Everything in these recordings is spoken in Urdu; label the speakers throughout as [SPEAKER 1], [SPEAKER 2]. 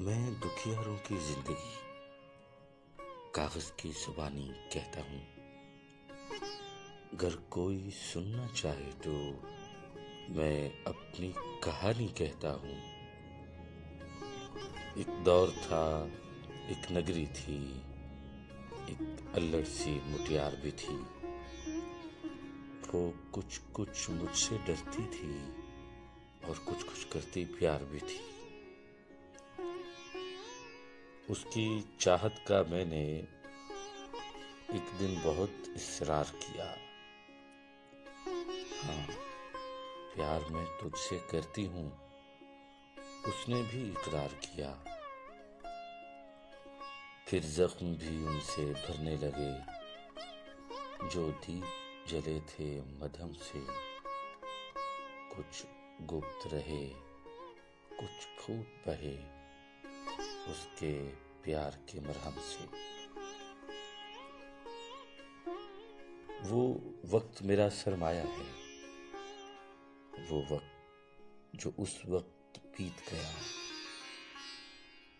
[SPEAKER 1] میں دکھیاروں کی زندگی کاغذ کی زبانی کہتا ہوں. گر کوئی سننا چاہے تو میں اپنی کہانی کہتا ہوں. ایک دور تھا، ایک نگری تھی، ایک الڑ سی مٹیار بھی تھی. وہ کچھ مجھ سے ڈرتی تھی اور کچھ کرتی پیار بھی تھی. اس کی چاہت کا میں نے ایک دن بہت اصرار کیا. ہاں، پیار میں تجھ سے کرتی ہوں، اس نے بھی اقرار کیا. پھر زخم بھی ان سے بھرنے لگے جو دیپ جلے تھے مدھم سے. کچھ گپت رہے، کچھ پھوٹ بہے اس کے پیار کے مرہم سے. وہ وقت میرا سرمایہ ہے، وہ وقت جو اس وقت بیت گیا.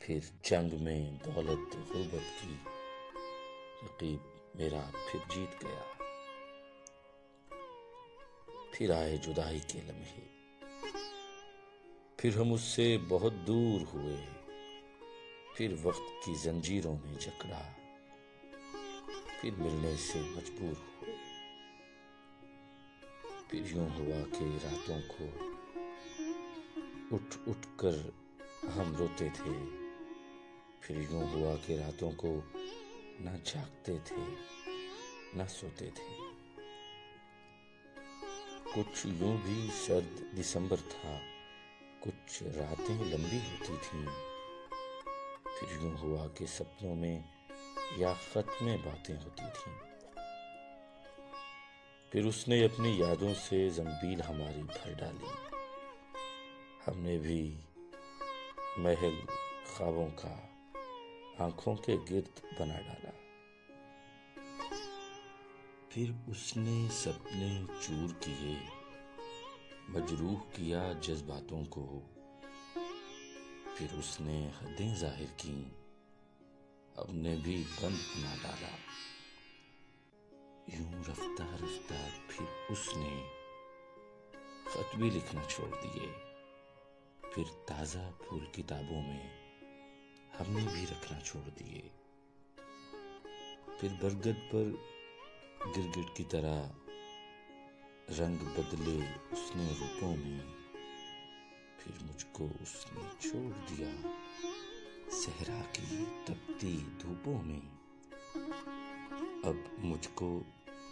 [SPEAKER 1] پھر جنگ میں دولت غربت کی رقیب میرا پھر جیت گیا. پھر آئے جدائی کے لمحے، پھر ہم اس سے بہت دور ہوئے. پھر وقت کی زنجیروں میں جکڑا، پھر ملنے سے مجبور ہوئے. پھر یوں ہوا کہ راتوں کو اٹھ کر ہم روتے تھے. پھر یوں ہوا کہ راتوں کو نہ جاگتے تھے نہ سوتے تھے. کچھ یوں بھی سرد دسمبر تھا، کچھ راتیں لمبی ہوتی تھیں. پھر یوں ہوا کہ سپنوں میں یا خط میں باتیں ہوتی تھیں. پھر اس نے اپنی یادوں سے زنبیل ہماری بھر ڈالی. ہم نے بھی محل خوابوں کا آنکھوں کے گرد بنا ڈالا. پھر اس نے سپنے چور کیے، مجروح کیا جذباتوں کو. پھر اس نے حدیں ظاہر کی، ہم نے بھی بند بنا ڈالا. یوں رفتہ رفتہ پھر اس نے خط بھی لکھنا چھوڑ دیے. پھر تازہ پھول کتابوں میں ہم نے بھی رکھنا چھوڑ دیے. پھر برگد پر گرگٹ کی طرح رنگ بدلے اس نے روپوں میں. پھر مجھ کو اس نے چھوڑ دیا صحرا کی تپتی دھوپوں میں. اب مجھ کو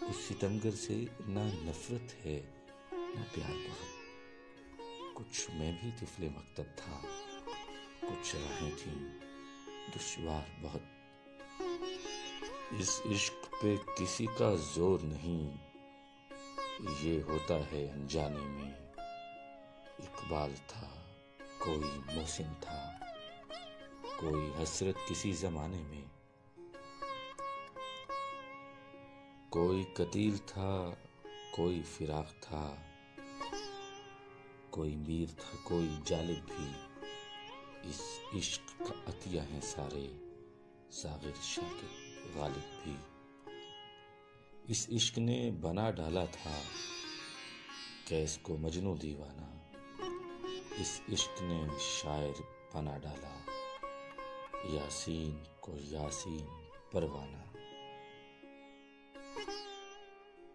[SPEAKER 1] اس ستمگر سے نہ نفرت ہے نہ پیار بہت. کچھ میں بھی طفل مکتب تھا، کچھ راہیں تھیں دشوار بہت. اس عشق پہ کسی کا زور نہیں، یہ ہوتا ہے انجانے میں. اقبال تھا، کوئی محسن تھا، کوئی حسرت کسی زمانے میں. کوئی قتیل تھا، کوئی فراق تھا، کوئی میر تھا کوئی جالب بھی. اس عشق کا عطیہ ہیں سارے، ساغر شاکر غالب بھی. اس عشق نے بنا ڈالا تھا قیس کو مجنوں دیوانہ. اس عشق نے شاعر بنا ڈالا یاسین کو یاسین پروانہ.